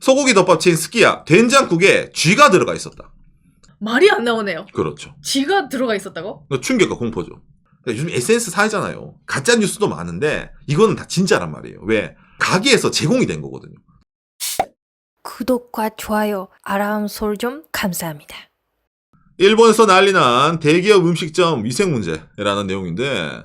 소고기 덮밥 체인 스키야 된장국에 쥐가 들어가 있었다. 말이 안 나오네요. 그렇죠. 쥐가 들어가 있었다고? 충격과 공포죠. 요즘 SNS 사회잖아요. 가짜 뉴스도 많은데 이거는 다 진짜란 말이에요. 왜? 가게에서 제공이 된 거거든요. 구독과 좋아요, 알람 설정 감사합니다. 일본에서 난리난 대기업 음식점 위생 문제라는 내용인데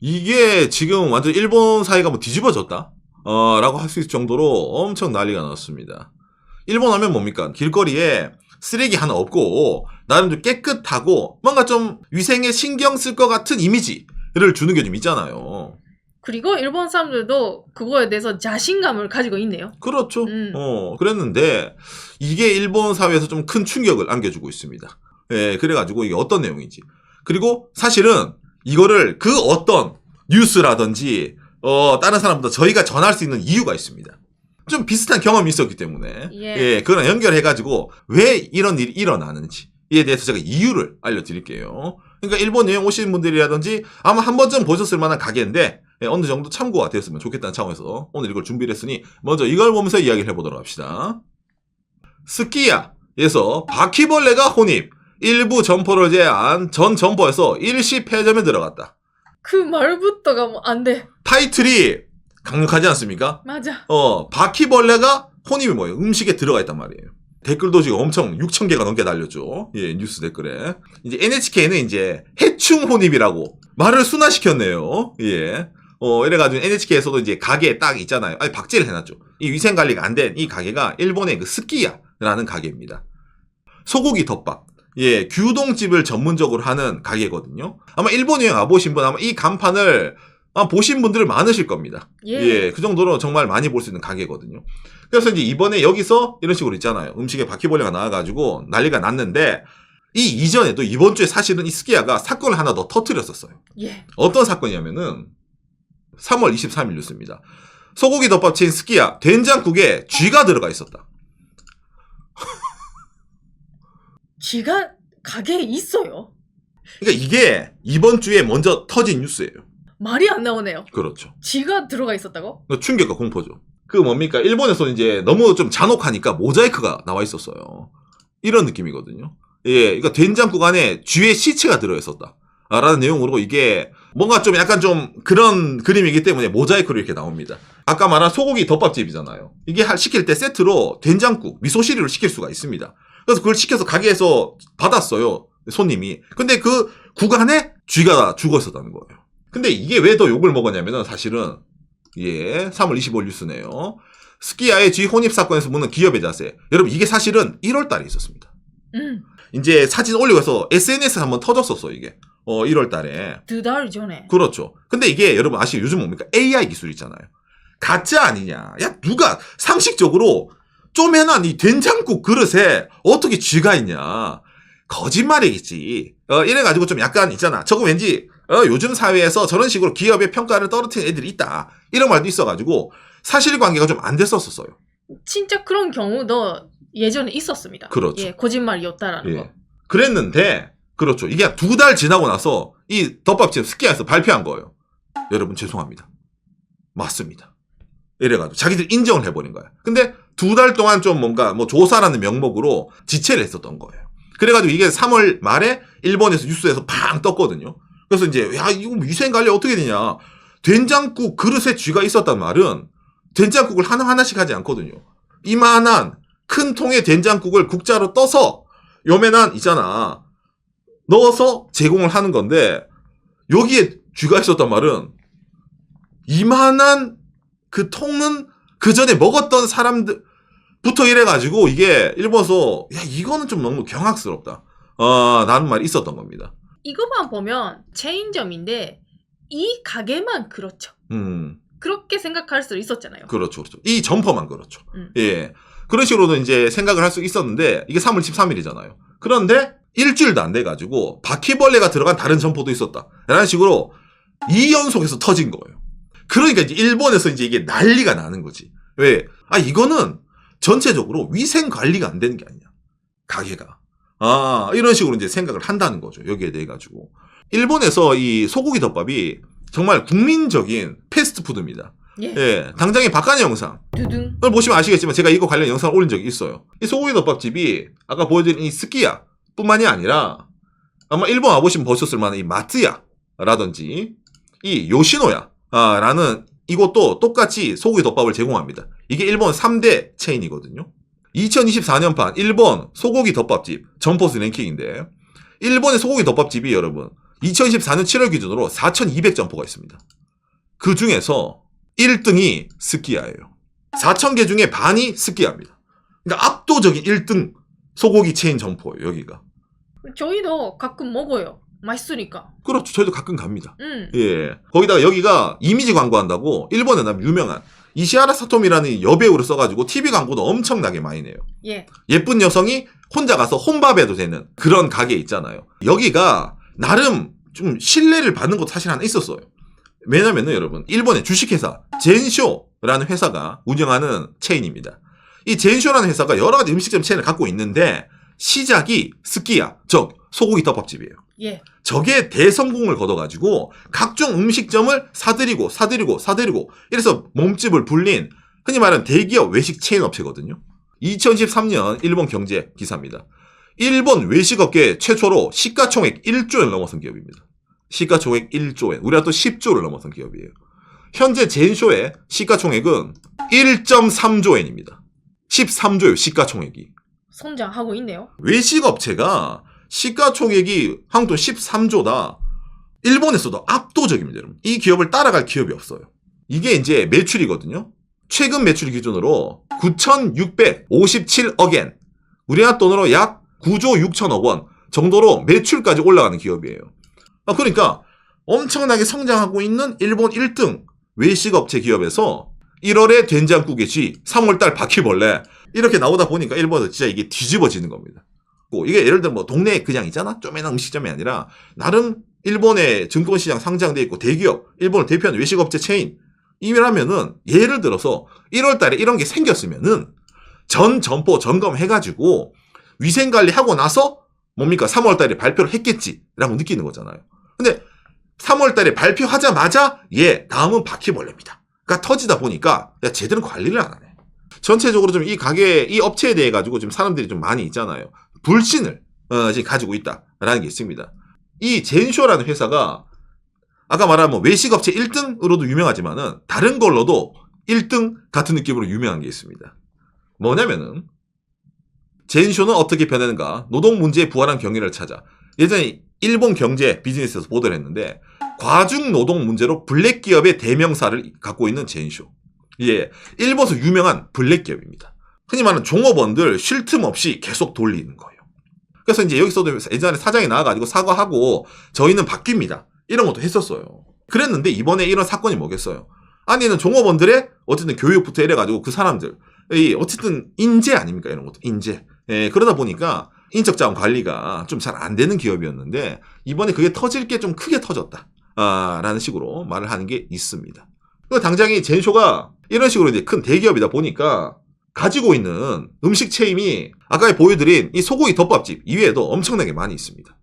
이게 지금 완전 일본 사회가 뭐 뒤집어졌다? 라고 할 수 있을 정도로 엄청 난리가 났습니다. 일본 하면 뭡니까? 길거리에 쓰레기 하나 없고 나름대로 깨끗하고 뭔가 좀 위생에 신경 쓸 것 같은 이미지를 주는 게 좀 있잖아요. 그리고 일본 사람들도 그거에 대해서 자신감을 가지고 있네요. 그렇죠. 그랬는데 이게 일본 사회에서 좀 큰 충격을 안겨주고 있습니다. 예, 그래가지고 이게 어떤 내용인지. 그리고 사실은 이거를 그 어떤 뉴스라든지 다른 사람보다 저희가 전할 수 있는 이유가 있습니다. 좀 비슷한 경험이 있었기 때문에 예, 그거랑 연결해가지고 왜 이런 일이 일어나는지에 대해서 제가 이유를 알려드릴게요. 그러니까 일본 여행 오시는 분들이라든지 아마 한 번쯤 보셨을 만한 가게인데 어느 정도 참고가 되었으면 좋겠다는 차원에서 오늘 이걸 준비를 했으니 먼저 이걸 보면서 이야기를 해보도록 합시다. 스키야에서 바퀴벌레가 혼입, 일부 점포를 제한 전 점포에서 일시 폐점에 들어갔다. 그 말부터가 뭐 안 돼. 타이틀이 강력하지 않습니까? 맞아. 바퀴벌레가 혼입이 뭐예요? 음식에 들어가 있단 말이에요. 댓글도 지금 엄청 6,000개가 넘게 달렸죠. 예, 뉴스 댓글에. 이제 NHK는 이제 해충 혼입이라고 말을 순화시켰네요. 예. 이래가지고 NHK에서도 이제 가게에 딱 있잖아요. 아니, 박제를 해놨죠. 이 위생관리가 안 된 이 가게가 일본의 그 스키야라는 가게입니다. 소고기 덮밥. 예, 규동집을 전문적으로 하는 가게거든요. 아마 일본 여행 와보신 분 아마 이 간판을 보신 분들 많으실 겁니다. 예, 그 정도로 정말 많이 볼 수 있는 가게거든요. 그래서 이제 이번에 여기서 이런 식으로 있잖아요. 음식에 바퀴벌레가 나와가지고 난리가 났는데 이 이전에도 이번 주에 사실은 이 스키야가 사건을 하나 더 터뜨렸었어요. 예. 어떤 사건이냐면은 3월 23일 뉴스입니다. 소고기 덮밥 체인 스키야 된장국에 쥐가 들어가 있었다. 쥐가 가게에 있어요. 그러니까 이게 이번 주에 먼저 터진 뉴스예요. 말이 안 나오네요. 그렇죠. 쥐가 들어가 있었다고? 충격과 공포죠. 그 뭡니까? 일본에서 이제 너무 좀 잔혹하니까 모자이크가 나와 있었어요. 이런 느낌이거든요. 예, 그러니까 된장국 안에 쥐의 시체가 들어있었다. 라는 내용으로 이게 뭔가 좀 약간 좀 그런 그림이기 때문에 모자이크로 이렇게 나옵니다. 아까 말한 소고기 덮밥집이잖아요. 이게 시킬 때 세트로 된장국, 미소시리를 시킬 수가 있습니다. 그래서 그걸 시켜서 가게에서 받았어요. 손님이. 근데 그 국 안에 쥐가 죽어 있었다는 거예요. 근데 이게 왜 더 욕을 먹었냐면은 사실은 3월 25일 뉴스네요. 스키야의 쥐 혼입 사건에서 묻는 기업의 자세. 여러분 이게 사실은 1월 달에 있었습니다. 이제 사진 올리고 해서 SNS에 한번 터졌었어 이게. 1월 달에. 2달 전에. 그렇죠. 근데 이게 여러분 아시죠? 요즘 뭡니까? AI 기술 있잖아요. 가짜 아니냐. 야 누가 상식적으로 쪼매난 이 된장국 그릇에 어떻게 쥐가 있냐. 거짓말이겠지. 이래가지고 좀 약간 있잖아. 저거 왠지 요즘 사회에서 저런 식으로 기업의 평가를 떨어뜨린 애들이 있다. 이런 말도 있어가지고 사실관계가 좀 안 됐었어요. 진짜 그런 경우도 예전에 있었습니다. 그렇죠. 예, 거짓말이었다라는 거. 그랬는데 그렇죠. 이게 2달 지나고 나서 이 덮밥집 스키야에서 발표한 거예요. 여러분 죄송합니다. 맞습니다. 이래가지고 자기들 인정을 해버린 거야. 근데 2달 동안 좀 뭔가 뭐 조사라는 명목으로 지체를 했었던 거예요. 그래가지고 이게 3월 말에 일본에서 뉴스에서 팡 떴거든요. 그래서 이제 야 이거 위생관리 어떻게 되냐. 된장국 그릇에 쥐가 있었단 말은 된장국을 하나하나씩 하지 않거든요. 이만한 큰 통에 된장국을 국자로 떠서 요만한 있잖아. 넣어서 제공을 하는 건데 여기에 쥐가 있었단 말은 이만한 그 통은 그 전에 먹었던 사람들부터 이래가지고 이게 일본에서 야 이거는 좀 너무 경악스럽다. 라는 말이 있었던 겁니다. 이것만 보면 체인점인데 이 가게만 그렇죠. 그렇게 생각할 수 있었잖아요. 그렇죠. 이 점퍼만 그렇죠. 예. 그런 식으로도 이제 생각을 할 수 있었는데 이게 3월 13일이잖아요. 그런데 일주일도 안 돼가지고 바퀴벌레가 들어간 다른 점포도 있었다. 라는 식으로 2연속해서 터진 거예요. 그러니까 이제 일본에서 이제 이게 난리가 나는 거지. 왜? 이거는 전체적으로 위생 관리가 안 되는 게 아니냐. 가게가. 이런 식으로 이제 생각을 한다는 거죠. 여기에 대해 가지고. 일본에서 이 소고기 덮밥이 정말 국민적인 패스트푸드입니다. 예. 예, 당장의 박간의 영상. 두둥. 그걸 보시면 아시겠지만 제가 이거 관련 영상을 올린 적이 있어요. 이 소고기 덮밥집이 아까 보여드린 이 스키야 뿐만이 아니라 아마 일본 와보시면 보셨을 만한 이 마트야라든지 이 요시노야 라는 이것도 똑같이 소고기 덮밥을 제공합니다. 이게 일본 3대 체인이거든요. 2024년판 일본 소고기 덮밥집 점포수 랭킹인데 일본의 소고기 덮밥집이 여러분 2014년 7월 기준으로 4,200점포가 있습니다. 그 중에서 1등이 스키야예요. 4,000개 중에 반이 스키야입니다. 그러니까 압도적인 1등 소고기 체인 점포예요, 여기가. 저희도 가끔 먹어요. 맛있으니까. 그렇죠. 저희도 가끔 갑니다. 음. 예. 거기다가 여기가 이미지 광고한다고 일본에 나면 유명한 이시하라 사토미라는 여배우를 써가지고 TV 광고도 엄청나게 많이 내요. 예. 예쁜 여성이 혼자 가서 혼밥해도 되는 그런 가게 있잖아요. 여기가 나름 좀 신뢰를 받는 것도 사실 하나 있었어요. 왜냐면은 여러분 일본의 주식회사 젠쇼라는 회사가 운영하는 체인입니다. 이 젠쇼라는 회사가 여러 가지 음식점 체인을 갖고 있는데 시작이 스키야, 즉 소고기 덮밥집이에요. 예. 저게 대성공을 거둬가지고 각종 음식점을 사들이고 이래서 몸집을 불린 흔히 말하는 대기업 외식 체인 업체거든요. 2013년 일본 경제 기사입니다. 일본 외식업계 최초로 시가총액 1조를 넘어선 기업입니다. 시가총액 1조엔. 우리가 또 10조를 넘어선 기업이에요. 현재 젠쇼의 시가총액은 1.3조엔입니다. 13조예요, 시가총액이. 성장하고 있네요. 외식업체가 시가총액이 한국 돈 13조다. 일본에서도 압도적입니다, 여러분. 이 기업을 따라갈 기업이 없어요. 이게 이제 매출이거든요. 최근 매출 기준으로 9,657억엔. 우리나라 돈으로 약 9조 6천억 원 정도로 매출까지 올라가는 기업이에요. 그러니까 엄청나게 성장하고 있는 일본 1등 외식업체 기업에서 1월에 된장국의 쥐, 3월달 바퀴벌레 이렇게 나오다 보니까 일본은 진짜 이게 뒤집어지는 겁니다. 이게 예를 들어 뭐 동네에 그냥 있잖아? 쪼매난 음식점이 아니라 나름 일본의 증권시장 상장돼 있고 대기업, 일본을 대표하는 외식업체 체인 이라면은 예를 들어서 1월달에 이런 게 생겼으면은 전 점포 점검해가지고 위생관리하고 나서 뭡니까 3월달에 발표를 했겠지라고 느끼는 거잖아요. 근데 3월달에 발표하자마자 다음은 바퀴벌레입니다. 그러니까 터지다 보니까 제대로 관리를 안 하네. 전체적으로 좀 이 가게, 이 업체에 대해 가지고 좀 사람들이 좀 많이 있잖아요. 불신을 지금 가지고 있다라는 게 있습니다. 이 젠쇼라는 회사가 아까 말한 뭐 외식업체 1등으로도 유명하지만은 다른 걸로도 1등 같은 느낌으로 유명한 게 있습니다. 뭐냐면은 젠쇼는 어떻게 변했는가? 노동 문제에 부활한 경위를 찾아. 예전에 일본 경제 비즈니스에서 보도를 했는데 과중 노동 문제로 블랙 기업의 대명사를 갖고 있는 젠쇼. 일본에서 유명한 블랙 기업입니다. 흔히 말하는 종업원들 쉴 틈 없이 계속 돌리는 거예요. 그래서 이제 여기서도 예전에 사장이 나와가지고 사과하고 저희는 바뀝니다. 이런 것도 했었어요. 그랬는데 이번에 이런 사건이 뭐겠어요? 아니는 종업원들의 어쨌든 교육부터 이래가지고 그 사람들 어쨌든 인재 아닙니까? 이런 것도 인재. 그러다 보니까 인적자원 관리가 좀 잘 안 되는 기업이었는데 이번에 그게 터질 게 좀 크게 터졌다. 라는 식으로 말을 하는 게 있습니다. 당장이 젠쇼가 이런 식으로 이제 큰 대기업이다 보니까 가지고 있는 음식 체인이 아까 보여드린 이 소고기 덮밥집 이외에도 엄청나게 많이 있습니다.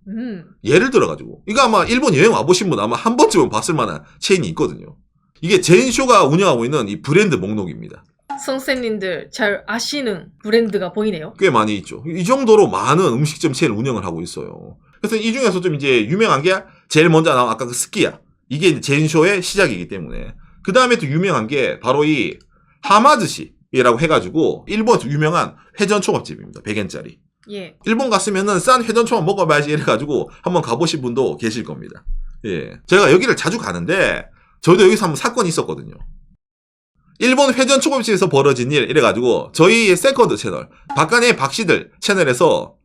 예를 들어가지고 이거 아마 일본 여행 와보신 분 아마 한 번쯤은 봤을 만한 체인이 있거든요. 이게 젠쇼가 운영하고 있는 이 브랜드 목록입니다. 선생님들 잘 아시는 브랜드가 보이네요. 꽤 많이 있죠. 이 정도로 많은 음식점 체인을 운영을 하고 있어요. 그래서 이 중에서 좀 이제 유명한 게 제일 먼저 나온 아까 그 스키야. 이게 이제 젠쇼의 시작이기 때문에. 그 다음에 또 유명한 게 바로 이 하마즈시라고 해가지고 일본에서 유명한 회전초밥집입니다. 100엔짜리. 예. 일본 갔으면은 싼 회전초밥 먹어봐야지 이래가지고 한번 가보신 분도 계실 겁니다. 제가 여기를 자주 가는데 저희도 여기서 한번 사건이 있었거든요. 일본 회전초밥집에서 벌어진 일 이래가지고 저희의 세컨드 채널 박간의 박씨들 채널에서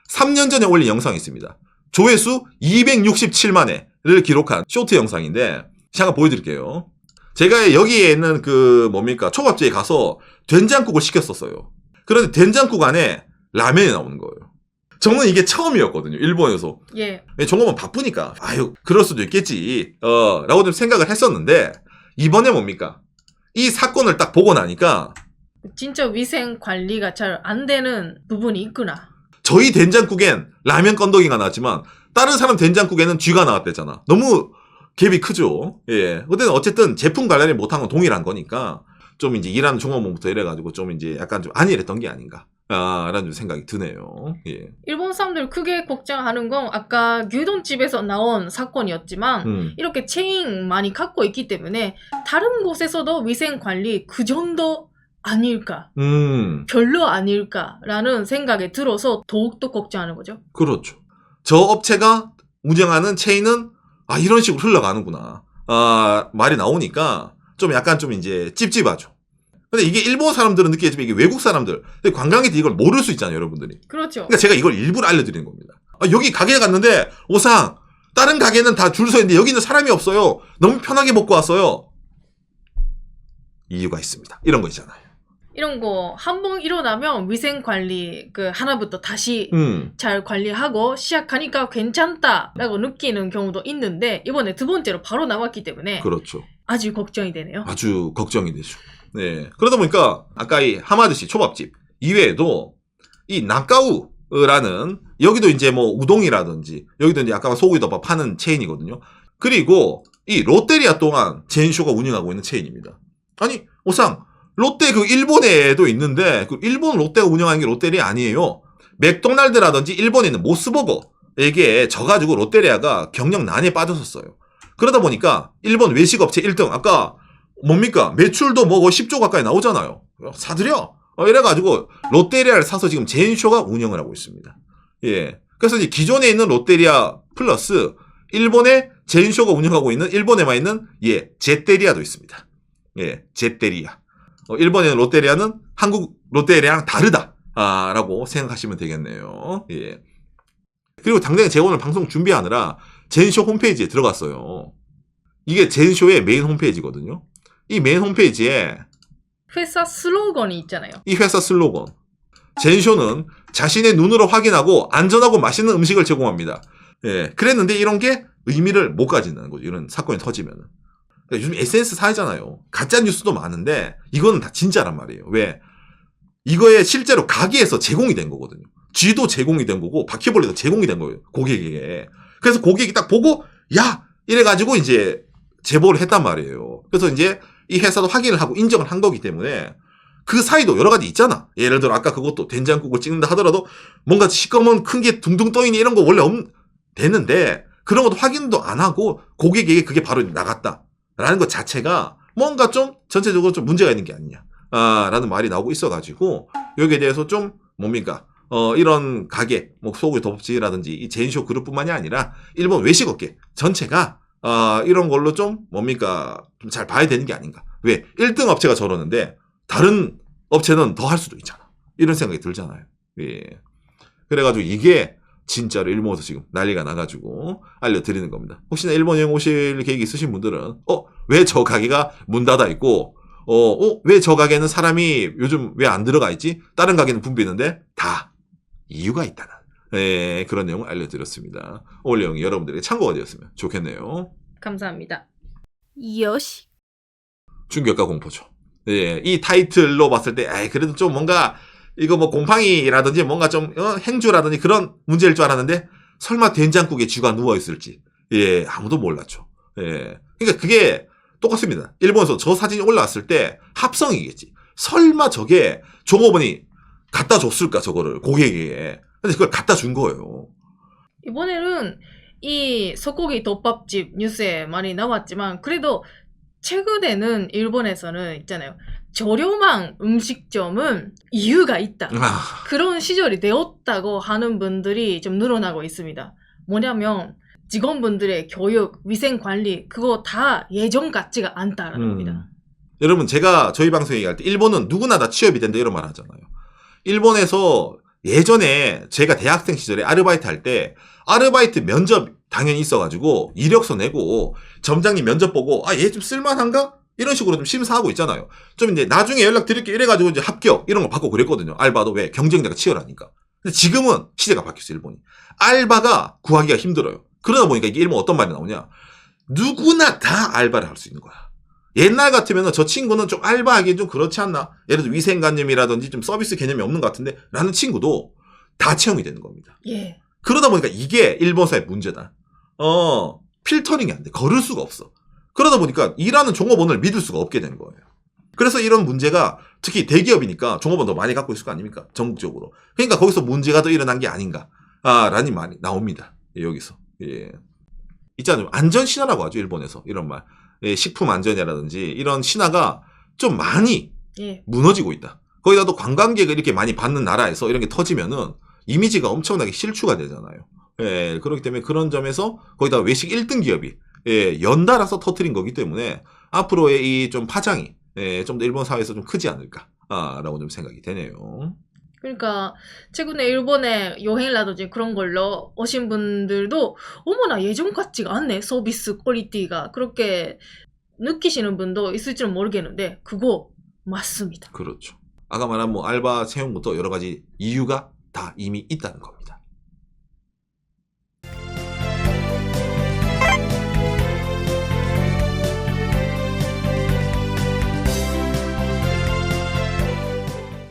3년 전에 올린 영상이 있습니다. 조회수 267만 회를 기록한 쇼트 영상인데 잠깐 보여드릴게요. 제가 여기에 있는 그 뭡니까 초밥집에 가서 된장국을 시켰었어요. 그런데 된장국 안에 라면이 나오는 거예요. 저는 이게 처음이었거든요. 일본에서. 예. 종업원 바쁘니까 아유 그럴 수도 있겠지 라고 좀 생각을 했었는데 이번에 뭡니까 이 사건을 딱 보고 나니까 진짜 위생 관리가 잘 안 되는 부분이 있구나. 저희 된장국엔 라면 건더기가 나왔지만 다른 사람 된장국에는 쥐가 나왔대잖아. 너무 갭이 크죠. 예. 근데 어쨌든 제품 관련이 못한 건 동일한 거니까 좀 이제 일하는 종업원부터 이래가지고 좀 이제 약간 좀 안일했던 게 아닌가. 라는 좀 생각이 드네요. 예. 일본 사람들 크게 걱정하는 건 아까 유돈집에서 나온 사건이었지만 이렇게 체인 많이 갖고 있기 때문에 다른 곳에서도 위생 관리 그 정도 아닐까, 별로 아닐까라는 생각에 들어서 더욱더 걱정하는 거죠. 그렇죠. 저 업체가 운영하는 체인은 이런 식으로 흘러가는구나. 말이 나오니까 좀 약간 좀 이제 찝찝하죠. 근데 이게 일본 사람들은 느끼지만 이게 외국 사람들, 관광객들이 이걸 모를 수 있잖아요, 여러분들이. 그렇죠. 그러니까 제가 이걸 일부러 알려드리는 겁니다. 여기 가게에 갔는데 오상 다른 가게는 다 줄 서 있는데 여기는 사람이 없어요. 너무 편하게 먹고 왔어요. 이유가 있습니다. 이런 거 있잖아요. 이런 거 한 번 일어나면 위생 관리 그 하나부터 다시 잘 관리하고 시작하니까 괜찮다라고 느끼는 경우도 있는데 이번에 두 번째로 바로 나왔기 때문에 그렇죠. 아주 걱정이 되네요. 아주 걱정이 되죠. 네. 그러다 보니까 아까 이 하마드시 초밥집 이외에도 이 나카우라는 여기도 이제 뭐 우동이라든지 여기도 이제 아까 소고기덮밥 파는 체인이거든요. 그리고 이 롯데리아 또한 젠쇼가 운영하고 있는 체인입니다. 아니 오상 롯데 그 일본에도 있는데 그 일본 롯데가 운영하는 게 롯데리아 아니에요. 맥도날드라든지 일본에 있는 모스버거에게 져가지고 롯데리아가 경영난에 빠졌었어요. 그러다 보니까 일본 외식업체 1등 아까 뭡니까? 매출도 뭐 10조 가까이 나오잖아요. 사들여. 이래가지고 롯데리아를 사서 지금 젠쇼가 운영을 하고 있습니다. 예. 그래서 이제 기존에 있는 롯데리아 플러스 일본의 젠쇼가 운영하고 있는 일본에만 있는 제테리아도 있습니다. 예, 제테리아. 일본에 있는 롯데리아는 한국 롯데리아랑 다르다. 라고 생각하시면 되겠네요. 예. 그리고 당장에 제가 오늘 방송 준비하느라 젠쇼 홈페이지에 들어갔어요. 이게 젠쇼의 메인 홈페이지거든요. 이 메인 홈페이지에 회사 슬로건이 있잖아요. 이 회사 슬로건 젠쇼는 자신의 눈으로 확인하고 안전하고 맛있는 음식을 제공합니다. 예, 그랬는데 이런 게 의미를 못 가지는 거죠. 이런 사건이 터지면은. 그러니까 요즘 SNS 사회잖아요. 가짜 뉴스도 많은데 이거는 다 진짜란 말이에요. 왜? 이거에 실제로 가게에서 제공이 된 거거든요. 쥐도 제공이 된 거고 바퀴벌레도 제공이 된 거예요. 고객에게. 그래서 고객이 딱 보고 야! 이래가지고 이제 제보를 했단 말이에요. 그래서 이제 이 회사도 확인을 하고 인정을 한 거기 때문에 그 사이도 여러 가지 있잖아. 예를 들어 아까 그것도 된장국을 찍는다 하더라도 뭔가 시꺼먼 큰 게 둥둥 떠있는 이런 거 원래 되는데 그런 것도 확인도 안 하고 고객에게 그게 바로 나갔다라는 것 자체가 뭔가 좀 전체적으로 좀 문제가 있는 게 아니냐 라는 말이 나오고 있어가지고 여기에 대해서 좀 뭡니까 이런 가게 뭐 소고기 덮밥집이라든지 이 젠쇼 그룹뿐만이 아니라 일본 외식업계 전체가 이런 걸로 좀 뭡니까 좀 잘 봐야 되는 게 아닌가. 왜 1등 업체가 저러는데 다른 업체는 더 할 수도 있잖아. 이런 생각이 들잖아요. 예. 그래가지고 이게 진짜로 일본에서 지금 난리가 나가지고 알려드리는 겁니다. 혹시나 일본 여행 오실 계획이 있으신 분들은 왜 저 가게가 문 닫아 있고 왜 저 가게는 사람이 요즘 왜 안 들어가 있지? 다른 가게는 붐비는데 다 이유가 있다는 그런 내용을 알려드렸습니다. 오늘 내용이 여러분들에게 참고가 되었으면 좋겠네요. 감사합니다. 요시. 충격과 공포죠. 예, 이 타이틀로 봤을 때 그래도 좀 뭔가 이거 뭐 곰팡이라든지 뭔가 좀 행주라든지 그런 문제일 줄 알았는데 설마 된장국에 쥐가 누워있을지 아무도 몰랐죠. 예, 그러니까 그게 똑같습니다. 일본에서 저 사진이 올라왔을 때 합성이겠지. 설마 저게 종업원이 갖다 줬을까 저거를 고객에게. 근데 그걸 갖다 준 거예요. 이번에는 이 소고기 덮밥집 뉴스에 많이 나왔지만 그래도 최근에는 일본에서는 있잖아요. 저렴한 음식점은 이유가 있다. 그런 시절이 되었다고 하는 분들이 좀 늘어나고 있습니다. 뭐냐면 직원분들의 교육, 위생관리 그거 다 예전 같지가 않다라는 겁니다. 여러분 제가 저희 방송 얘기할 때 일본은 누구나 다 취업이 된다 이런 말 하잖아요. 일본에서 예전에 제가 대학생 시절에 아르바이트 할 때 아르바이트 면접 당연히 있어가지고 이력서 내고 점장님 면접 보고 얘 좀 쓸만한가? 이런 식으로 좀 심사하고 있잖아요. 좀 이제 나중에 연락 드릴게 이래가지고 이제 합격 이런 거 받고 그랬거든요. 알바도 왜? 경쟁자가 치열하니까. 근데 지금은 시대가 바뀌었어요, 일본이. 알바가 구하기가 힘들어요. 그러다 보니까 이게 일본 어떤 말이 나오냐? 누구나 다 알바를 할 수 있는 거야. 옛날 같으면 저 친구는 좀 알바하기 좀 그렇지 않나? 예를 들어 위생관념이라든지 좀 서비스 개념이 없는 것 같은데 라는 친구도 다 채용이 되는 겁니다. 예. 그러다 보니까 이게 일본 사회 문제다. 필터링이 안 돼. 걸을 수가 없어. 그러다 보니까 일하는 종업원을 믿을 수가 없게 되는 거예요. 그래서 이런 문제가 특히 대기업이니까 종업원 더 많이 갖고 있을 거 아닙니까? 전국적으로. 그러니까 거기서 문제가 더 일어난 게 아닌가. 라는 말이 나옵니다. 예, 여기서. 예. 있잖아요. 안전신화라고 하죠. 일본에서. 이런 말. 예, 식품 안전이라든지 이런 신화가 좀 많이 예. 무너지고 있다. 거기다 또 관광객을 이렇게 많이 받는 나라에서 이런 게 터지면은 이미지가 엄청나게 실추가 되잖아요. 예, 그렇기 때문에 그런 점에서 거기다 외식 1등 기업이 예, 연달아서 터트린 거기 때문에 앞으로의 이 좀 파장이 예, 좀 더 일본 사회에서 좀 크지 않을까 라고 좀 생각이 되네요. 그러니까 최근에 일본에 여행이라든지 그런 걸로 오신 분들도 어머나 예전 같지가 않네. 서비스 퀄리티가. 그렇게 느끼시는 분도 있을지는 모르겠는데 그거 맞습니다. 그렇죠. 아까 말한 뭐 알바 채용부터 여러 가지 이유가 다 이미 있다는 겁니다.